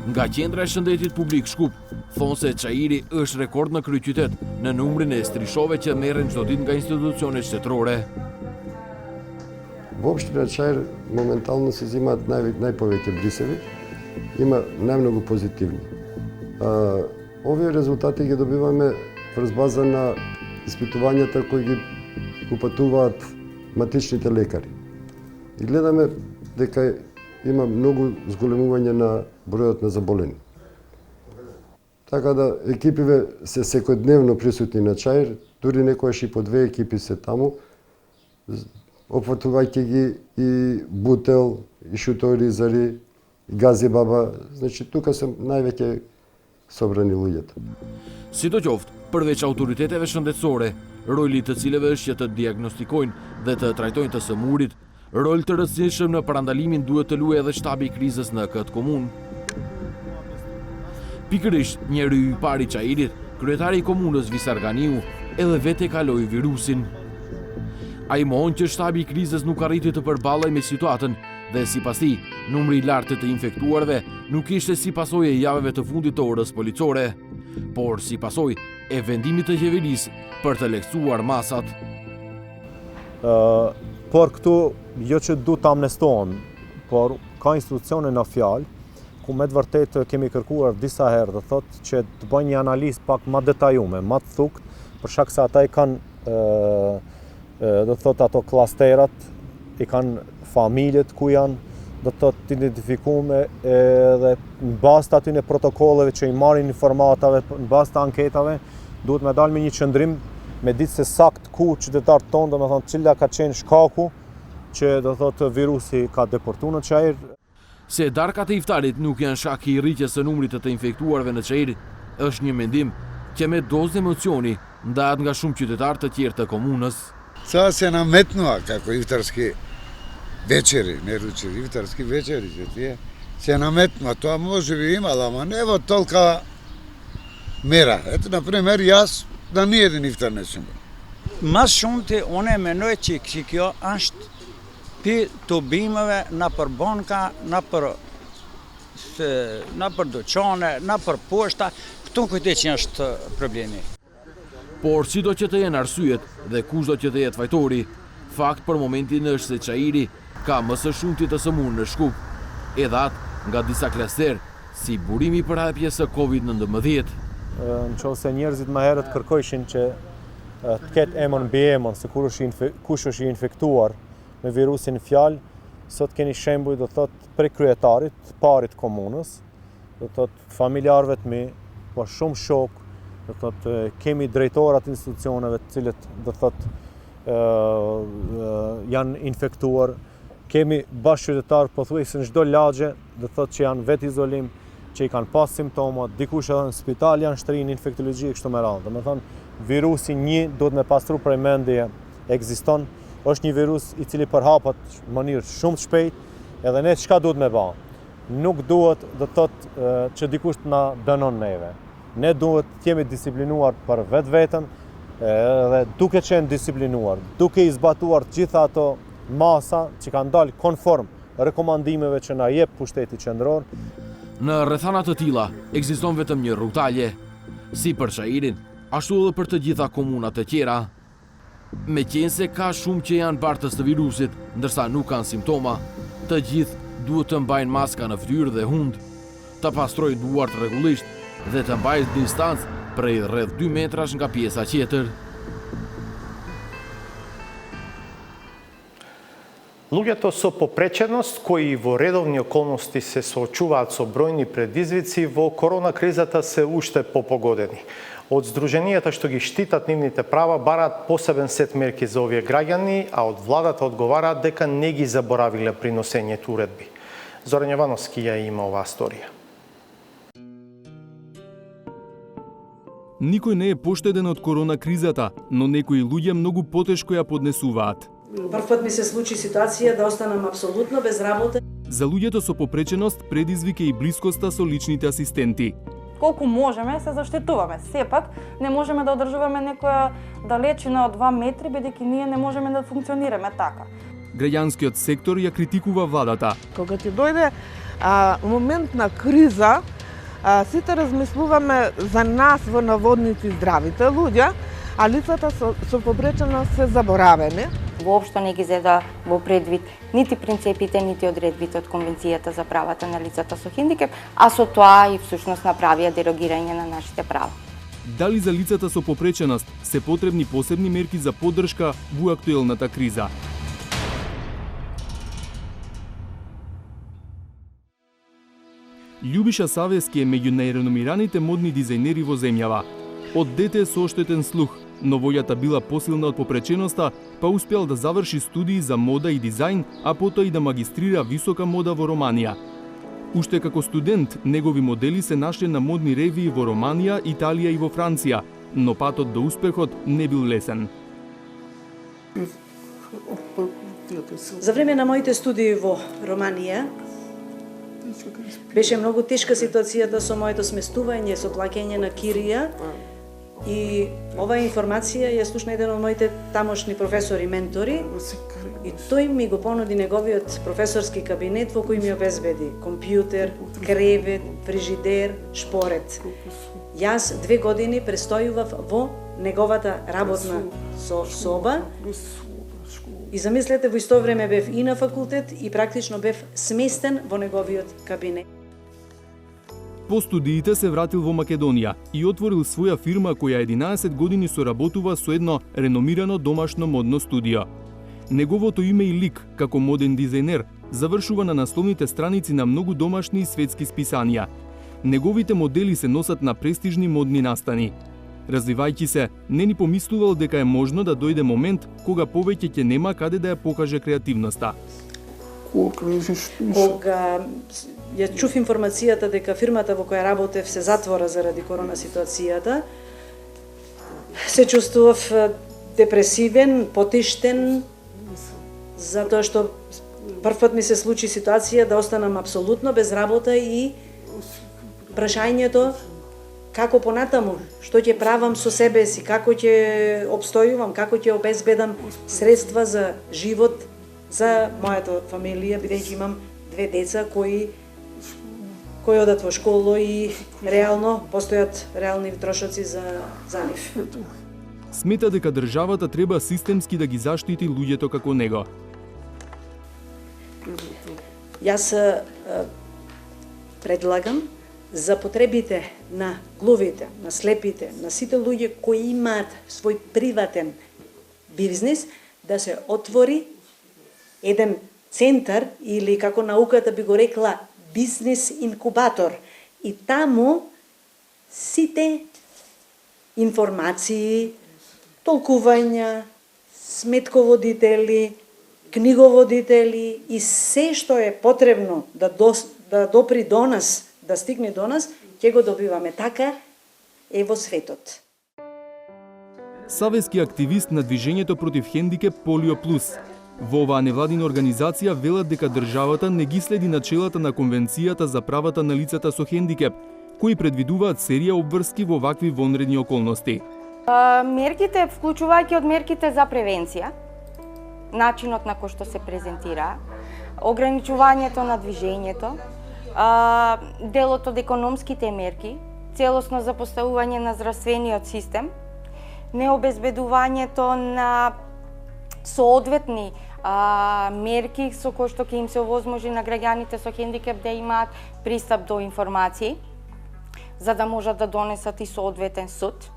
Nga qendra e shëndetit publik Shkup thonë se Çajiri është rekord në kryeqytet në numrin e strishove që merren çdo ditë nga institucionet shtetërore. Во општина Чаир моментално се взимаат најповеќе брисеви, има најмногу позитивни. Овие резултати ги добиваме врз база на испитувањата кои ги упатуваат матичните лекари. И гледаме дека има многу зголемување на бројот на заболени. Така да екипиве се секојдневно присутни на Чаир, дури некојаш и по 2 екипи се таму, опфатувајќи ги и Бутел, и Шуторизари, и Гази Баба. Значи, тука се највеќе собрани луѓето. Sidoqoftë, përveç autoriteteve shëndetësore, roli të cilëve është që të diagnostikojnë dhe të trajtojnë të sëmurit, rol të rëndësishëm në parandalimin duhet të luajë edhe shtabi i krizës në këtë komunë. Pikërisht, njeri i parë i Çajirit, kryetari i komunës Visarganiu, edhe vetë kaloi virusin. Ai mohon që shtabi i krizës nuk arriti të përballej me situatën dhe sipas tij, numri i lartë të infektuarve nuk ishte si pasojë e javëve të fundit të orës policore, por si pasojë e vendimit të qeverisë për të lehtësuar masat. Por këtu jo që du të amnestohen, por ka institucione në fjalë, ku me të vërtet kemi kërkuar disa herë dhe thotë që të bëjnë një analizë pak më detajume, më të thukt, për shkak se ata i kanë dhe thotë ato klasterat, i kanë familjet ku janë, dhe thotë të identifikume dhe në bazë të atyne protokolleve që i marrin informatave, në bazë të anketave, duhet me dalë me një qëndrim me ditë se sakt ku qytetarët tonë, dhe me thonë cila ka qenë shkaku që dhe thotë virusi ka deportu në Çajir. Se darkat e iftarit nuk janë shkak i rritjes së numrit të infektuarve në Çajir, është një mendim që me dozë emocioni ndahet nga shumë qytetarë të tjerë të komunës. Сега се наметнува како ифтарски вечери, не ручеви, ифтарски вечери се тие. Се наметнува, тоа може би имала, ама не во толка мера. Ето, например, јас да ни еден ифтар не сум. Mas shumti unë e menoj që kjo është pi të bimeve në për banka, në për dyqane, në për poshta, këtu kujtej që është problemi. Por sido që të jenë arsyet dhe kushdo që të jetë fajtori, fakt për momentin është se Çajiri ka më së shumti të sëmurë në Shkup, edhe atë nga disa klaster, si burimi për hapjes së COVID-19. Në qovë se njerëzit më herët kërkojshin që të ketë emën mbi emën se kush është i infektuar me virusin fjalë, sot keni shembuj do thotë prej kryetarit, parit komunës, do thotë familjarëve të mi, po shumë shok, do thotë kemi drejtorat institucioneve të cilët do thotë janë infektuar, kemi bashkëqytetarë pothuajse në çdo lagje, do thotë që janë vetë izolim, që i kanë pas simptoma, dikush edhe në spital janë shtrinë infektologji kështu me radhë. Domethënë virusi 1 duhet me pastru prej mendje ekziston, është një virus i cili përhapet në mënyrë shumë të shpejtë, edhe ne çka duhet me bë? Nuk duhet do të thotë që dikush na dënon neve. Ne duhet të jemi disiplinuar për vetveten, edhe duke qenë disiplinuar, duke i zbatuar të gjitha ato masa që kanë dalë konform rekomandimeve që na jep pushteti qendror. Në rrethana të tilla ekziston vetëm një rrugëtalje, si për Çajirin, ashtu edhe për të gjitha komunat e tjera. Meqense ka shumë që janë bartës të virusit, ndërsa nuk kanë simptoma, të gjithë duhet të mbajnë maska në fytyrë dhe hund, të pastrojnë duart rregullisht dhe të mbajnë distancë prej rreth 2 metrash nga pjesa tjetër. Луѓето со попреченост, кои во редовни околности се соочуваат со бројни предизвици во корона кризата, се уште попогодени. Од здруженијата што ги штитат нивните права бараат посебен сет мерки за овие граѓани, а од владата одговараат дека не ги заборавиле при носењето уредби. Зоран Јовановски ја има оваа сторија. Никој не е поштеден од корона кризата, но некои луѓе многу потешко ја поднесуваат. Прв пат ми се случи ситуација да останам апсолутно без работа. За луѓето со попреченост предизвик е и блискоста со личните асистенти. Колку можеме се заштитуваме. Сепак не можеме да одржуваме некоја далечина од 2 метри, бидејќи ние не можеме да функционираме така. Граѓанскиот сектор ја критикува владата. Кога ќе дојде момент на криза, сите размислуваме за нас во наводници здравите луѓе, а лицата со попреченост се заборавени. Воопшто не ги зеда во предвид нити принципите, нити одредбите од Конвенцијата за правата на лицата со хендикеп, а со тоа и всушност направија дерогирање на нашите права. Дали за лицата со попреченост се потребни посебни мерки за поддршка во актуелната криза? Љубиша Савески е меѓу најреномираните модни дизајнери во земјава. Од дете е со оштетен слух, но вољата била посилна од попреченоста, па успеал да заврши студии за мода и дизајн, а потоа и да магистрира висока мода во Романија. Уште како студент, негови модели се нашли на модни ревии во Романија, Италија и во Франција, но патот до успехот не бил лесен. За време на моите студии во Романија беше многу тешка ситуацијата со моето сместување, со плаќање на кирија. И оваа информација ја слушна еден од моите тамошни професори ментори и тој ми го понуди неговиот професорски кабинет во кој ми обезбеди компјутер, кревет, фрижидер, шпорет. Јас 2 години престојував во неговата работна соба и замислете, во исто време бев и на факултет и практично бев сместен во неговиот кабинет. По студиите се вратил во Македонија и отворил своја фирма која 11 години соработува со едно реномирано домашно модно студио. Неговото име и лик, како моден дизајнер, завршува на насловните страници на многу домашни и светски списанија. Неговите модели се носат на престижни модни настани. Развивајќи се, не ни помислувал дека е можно да дојде момент кога повеќе ќе нема каде да ја покаже креативноста. Кога ја чув информацијата дека фирмата во која работев се затвора заради корона ситуацијата, се чувствував депресивен, потиштен, затоа што првпат ми се случи ситуација да останам апсолутно без работа и прашањето како понатаму, што ќе правам со себе си, како ќе обстојувам, како ќе обезбедам средства за живот за мојата фамилија, бидејќи имам 2 деца кои одат во школа и реално постојат реални трошоци за нив. Смета дека државата треба системски да ги заштити луѓето како него. Јас предлагам за потребите на глувите, на слепите, на сите луѓе кои имаат свој приватен бизнис, да се отвори еден центар или како науката би го рекла бизнес инкубатор. И таму сите информации, толкувања, сметководители, книговодители и се што е потребно да допри до нас, да стигне до нас, ќе го добиваме така е во светот. Савески активист на движењето против хендикеп Полио Плюс. Во оваа невладина организација велат дека државата не ги следи начелата на Конвенцијата за правата на лицата со хендикеп, кои предвидуваат серија обврски во вакви вонредни околности. Мерките, вклучувајќи од мерките за превенција, начинот на кој што се презентира, ограничувањето на движењето, делот од економските мерки, целосно запоставување на здравствениот систем, необезбедувањето на соодветни мерки со кои што ќе им се овозможи на граѓаните со хендикеп да имаат пристап до информации, за да можат да донесат и соодветен суд.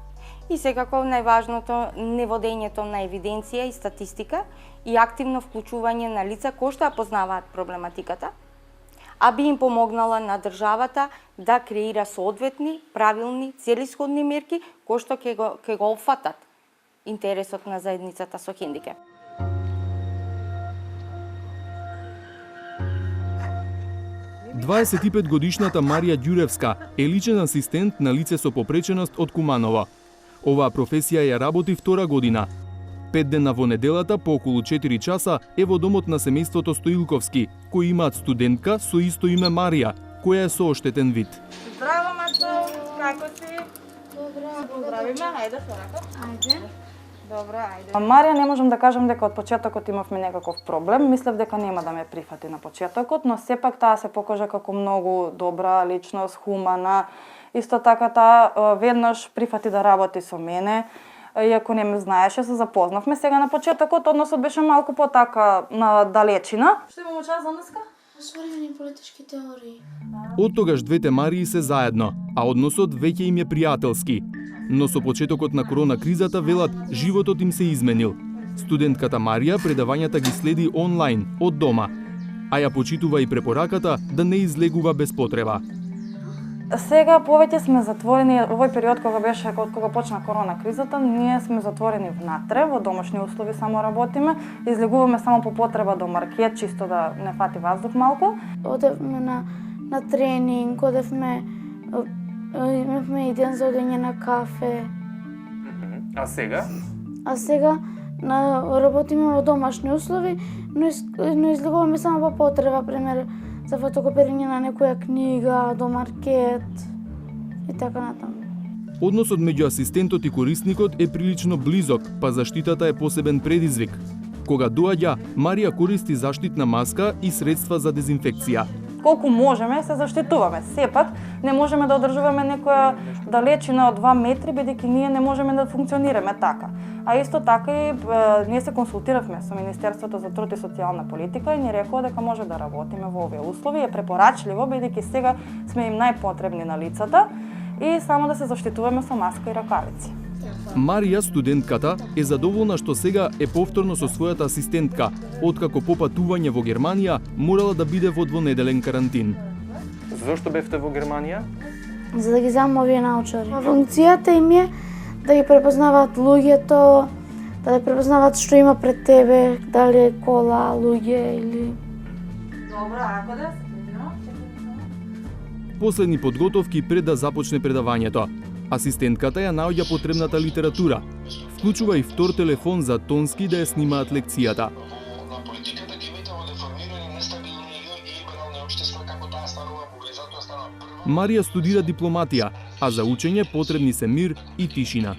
И секако најважното неводењето на евиденција и статистика и активно вклучување на лица кои што ја познаваат проблематиката, а би им помогнала на државата да креира соодветни, правилни, целисходни мерки кои што ќе го опфатат интересот на заедницата со хендикеп. Годишната Марија Ѓуревска е личен асистент на лице со попреченост од Куманово. Оваа професија ја работи втора година. 5 дена во неделата по околу 4 часа е во домот на семејството Стоилковски, кои имаат студентка со исто име Марија, која е со оштетен вид. Здраво, Мацо, како си? Добро. Поздравиме, ајде со рака. Ајде. Добро, ајде. Марија, не можам да кажам дека од почетокот имавме некаков проблем. Мислев дека нема да ме прифати на почетокот, но сепак таа се покажа како многу добра личност, хумана. Исто така таа веднаш прифати да работи со мене. Иако не ме знаеше, се запознавме. Сега на почетокот односот беше малку потака на далечина. Што имаме час за днеска? Современи политички теории. Од тогаш двете Марии се заедно, а односот веќе им е пријателски. Но со почетокот на корона кризата велат животот им се изменил. Студентката Марија предавањата ги следи онлайн од дома, а ја почитува и препораката да не излегува без потреба. Сега повеќе сме затворени, овој период кога почна корона кризата, ние сме затворени внатре, во домашни услови само работиме, излегуваме само по потреба до маркет, чисто да не фати воздух малку. Одевме на тренинг, имавме и ден за одење на кафе. А сега? А сега работиме во домашни услови, но излегуваме само по потреба, пример, за фотокопирање на некоја книга, до маркет и така натаму. Односот меѓу асистентот и корисникот е прилично близок, па заштитата е посебен предизвик. Кога доаѓа, Марија користи заштитна маска и средства за дезинфекција. Колку можеме, се заштитуваме. Сепак, не можеме да одржуваме некоја далечина од 2 метри, бидејќи ние не можеме да функционираме така. А исто така и ние се консултиравме со Министерството за труд и социјална политика и ни рекоа дека може да работиме во овие услови. Е препорачливо, бидејќи сега сме им најпотребни на лицата и само да се заштитуваме со маска и ракавици. Марија, студентката, е задоволна што сега е повторно со својата асистентка, откако по патување во Германија морала да биде во двонеделен карантин. Зошто бевте во Германија? За да ги земам овие научари. Функцијата им е да ги препознаваат луѓето, да препознаваат што има пред тебе, дали е кола, луѓе или... Добро, ако да Последни подготовки пред да започне предавањето. Асистентката ја наоѓа потребната литература. Вклучува и втор телефон за тонски да ја снимаат лекцијата. Марија студира дипломатија, а за учење потребни се мир и тишина.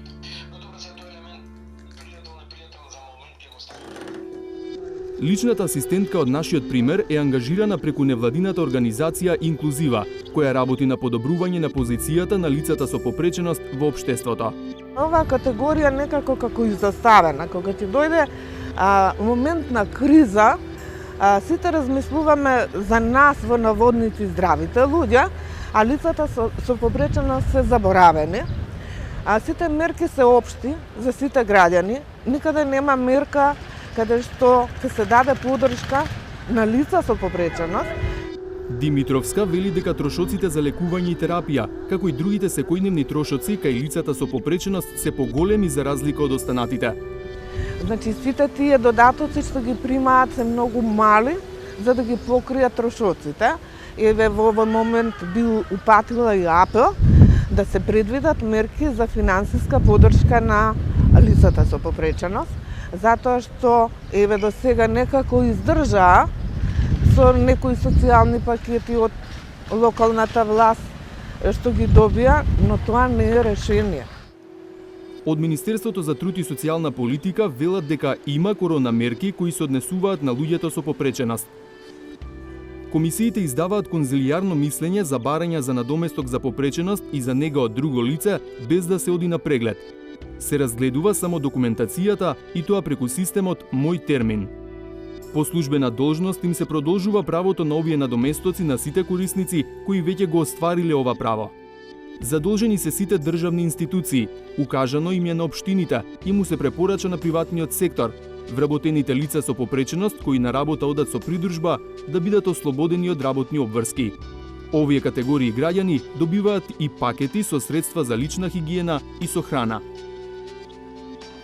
Личната асистентка од нашиот пример е ангажирана преку невладината организација Инклузива, која работи на подобрување на позицијата на лицата со попреченост во општеството. Оваа категорија некако како изоставена. Кога ти дојде момент на криза, сите размислуваме за нас во наводници здравите луѓе, а лицата со попреченост се заборавени. Сите мерки се општи за сите граѓани. Никаде нема мерка каде што ќе се даде поддршка на лица со попреченост. Димитровска вели дека трошоците за лекување и терапија, како и другите секојдневни трошоци кај лицата со попреченост се поголеми за разлика од останатите. Значи сите тие додатоци што ги примаат се многу мали за да ги покријат трошоците. Еве во овој момент би упатила и апел да се предвидат мерки за финансиска поддршка на лицата со попреченост, затоа што еве до сега некако издржаа со некои социјални пакети од локалната власт што ги добија, но тоа не е решение. Од Министерството за труд и социјална политика велат дека има корона мерки кои се однесуваат на луѓето со попреченост. Комисиите издаваат конзилијарно мислење за барања за надоместок за попреченост и за нега од друго лице без да се оди на преглед. Се разгледува само документацијата и тоа преку системот Мој термин. По службена должност им се продолжува правото на овие надоместоци на сите корисници кои веќе го оствариле ова право. Задолжени се сите државни институции, укажано им е на општините и му се препорача на приватниот сектор, вработените лица со попреченост кои на работа одат со придружба да бидат ослободени од работни обврски. Овие категории граѓани добиваат и пакети со средства за лична хигиена и со храна.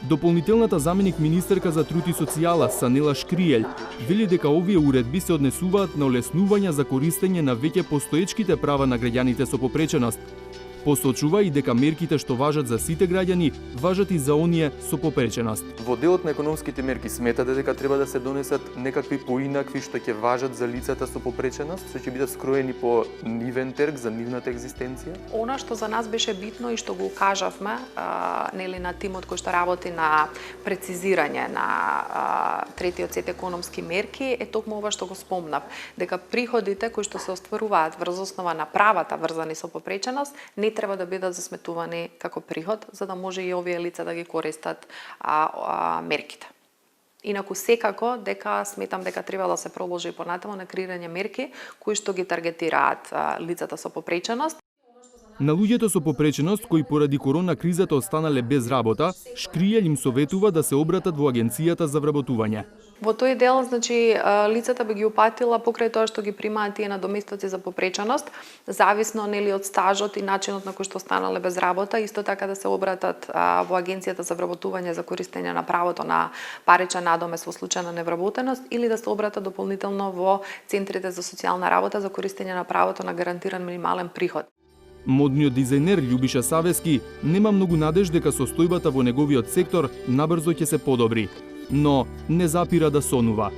Дополнителната заменик министерка за труд и социјала Санела Шкријел вели дека овие уредби се однесуваат на олеснување за користење на веќе постоечките права на граѓаните со попреченост. Посочува и дека мерките што важат за сите граѓани важат и за оние со попреченост. Во делот на економските мерки сметате дека треба да се донесат некакви поинакви што ќе важат за лицата со попреченост, што ќе бидат скроени по нивен терг за нивната екзистенција? Она што за нас беше битно и што го кажавме, нели на тимот кој што работи на прецизирање на третиот сет економски мерки, е токму ова што го спомнав, дека приходите кои што се остваруваат врз основа на правата врзани со попреченост не треба да бидат засметувани како приход, за да може и овие лица да ги користат мерките. Инаку секако дека сметам дека треба да се продолжи понатаму на креирање мерки кои што ги таргетираат лицата со попреченост. На луѓето со попреченост кои поради корона кризата останале без работа, Шкријел им советува да се обратат во агенцијата за вработување. Во тој дел, значи, лицата би ги упатила покрај тоа што ги примаат тие надоместоци за попреченост, зависно нели од стажот и начинот на кој што останале без работа, исто така да се обратат во агенцијата за вработување за користење на правото на паричен надомест во случај на невработеност или да се обратат дополнително во центрите за социјална работа за користење на правото на гарантиран минимален приход. Модниот дизајнер Љубиша Савески нема многу надеж дека состојбата во неговиот сектор набрзо ќе се подобри, но не запира да сонува.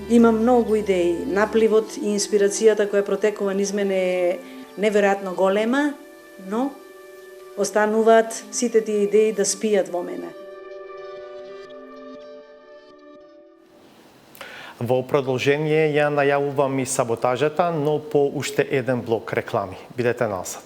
Има многу идеи, напливот и инспирацијата која протекува низ мене е неверојатно голема, но остануваат сите тие идеи да спијат во мене. Во продолжение ја најавувам и саботажата, но по уште еден блок реклами. Бидете насад.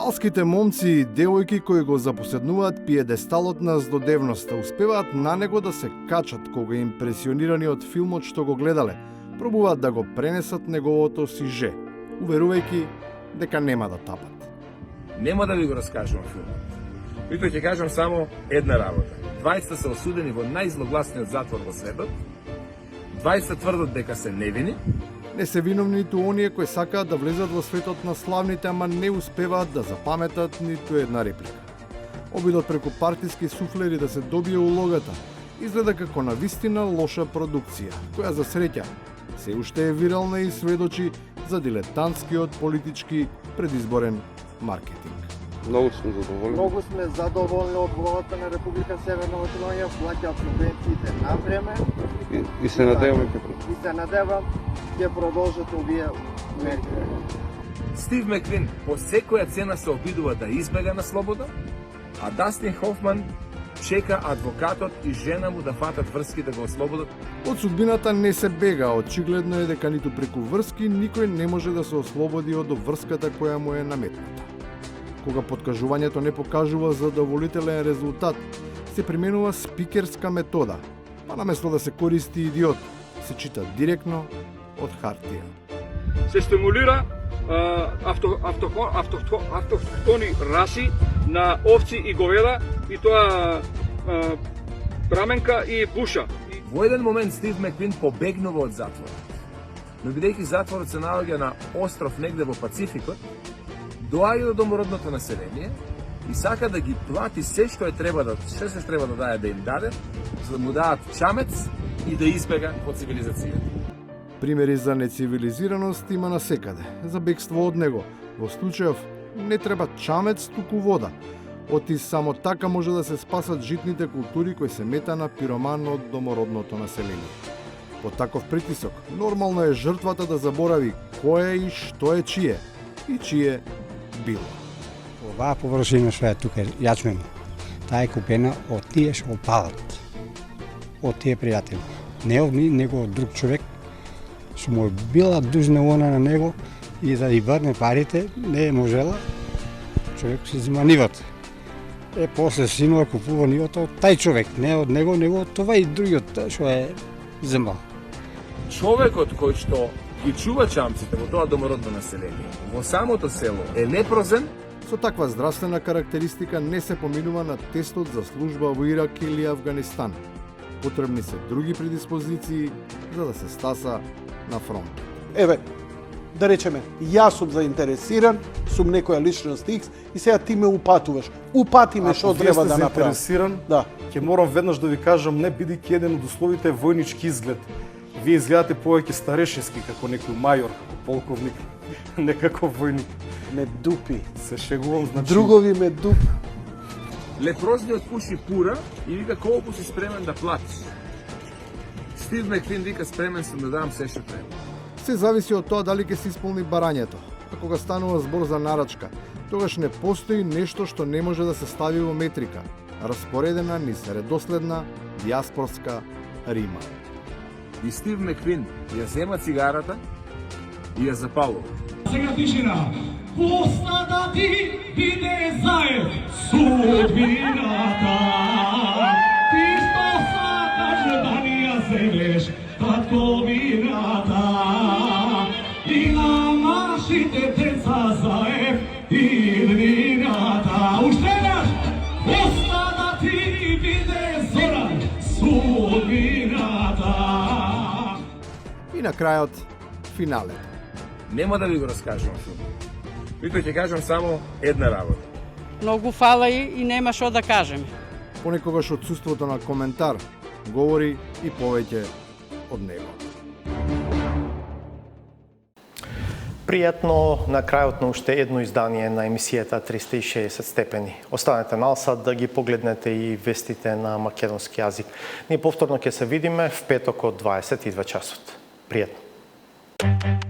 Алските момци и девојки кои го запоседнуваат пиедесталот на здодевноста успеваат на него да се качат кога импресионирани од филмот што го гледале, пробуваат да го пренесат неговото сиже, уверувајќи дека нема да тапат. Нема да ви го раскажувам филмот. Прито ќе кажам само една работа. 20 се осудени во најзлогласниот затвор во светот, 20 тврдат дека се невини. Не се виновни ниту оние кои сакаат да влезат во светот на славните, ама не успеваат да запаметат ниту една реплика. Обидот преку партиски суфлери да се добие улогата изгледа како на вистина лоша продукција, која за среќа се уште е вирална и сведочи за дилетантскиот политички предизборен маркетинг. Многу сме задоволни. Многу сме задоволни од владата на Република Северна Македонија, плаќаат субвенциите на време. И се надеваме ќе продолжат овие мерки. Стив Маквин по секоја цена се обидува да избега на слобода, а Дастин Хофман чека адвокатот и жена му да фатат врски да го ослободат. Од судбината не се бега, очигледно е дека ниту преку врски никој не може да се ослободи од врската која му е наметната. Кога подкажувањето не покажува задоволителен резултат, се применува спикерска метода, па наместо да се користи идиот, се чита директно од хартија. Се стимулира автохтони раси на овци и говеда, и тоа браменка и буша. Во еден момент Стив Маквин побегнува од затворот. Но бидејќи затворот се наоѓа на остров негде во Пацификот, доаѓа до домородното население и сака да ги плати се што се треба да даде да им даде, за да му дадат чамец и да избега од цивилизацијата. Примери за нецивилизираност има насекаде. За бегство од него, во случајов не треба чамец, туку вода. Оти само така може да се спасат житните култури кои се мета на пироман од домородното население. Под таков притисок, нормално е жртвата да заборави кој е и што е чие и чие било. Оваа површина што е тука јачмено, таа е купена од тие што палат, од тие пријатели. Не од ми, него од друг човек, што му била дужна она на него и да ја врне парите, не е можела, човек се зима нивата. После синува купува нивата од тај човек, не од него, него од това и другиот што е земал. Човекот кој што ги чува чамците во тоа домородно население, во самото село е лепрозен. Со таква здравствена карактеристика не се поминува на тестот за служба во Ирак или Афганистан. Потребни се други предиспозиции за да се стаса на фронт. Еве, да речеме, јас сум заинтересиран, сум некоја личност X и сега ти ме упатуваш. Упати ме што треба да направам. Ако вие сте заинтересиран, да, ќе морам веднаш да ви кажам, не бидејќи еден од условите е војнички изглед. Вие изгледате повеќе старешински, како некој мајор, полковник, не како војник. Ме дупи. Се шегувам, значи... Другови ме дупи. Лепрозниот пуши пура и вика колку си спремен да платиш. Стив Маквин вика спремен сум да дам се што треба. Се зависи од тоа дали ќе се исполни барањето. А кога станува збор за нарачка, тогаш не постои нешто што не може да се стави во метрика, распоредена низ редоследна диаспорска рима. И Стив Маквин ја зема цигарата и ја запалува. Сега тишина. Поста да ти биде заед судбината. Ти што сакаш да ни ја земеш татковината. И на нашите деца заед иднината. Уште еднаш. Поста да ти биде Зоран судбината. И на крајот, финале. Нема да ви го раскажувам филмот. Вито ќе кажам само една работа. Многу фала и нема што да кажеме. Понекогаш отсуството на коментар говори и повеќе од него. Пријатно на крајот на уште едно издание на емисијата 360 степени. Останете налсад да ги погледнете и вестите на македонски јазик. Ние повторно ќе се видиме в петок од 22 часот. Пријатно.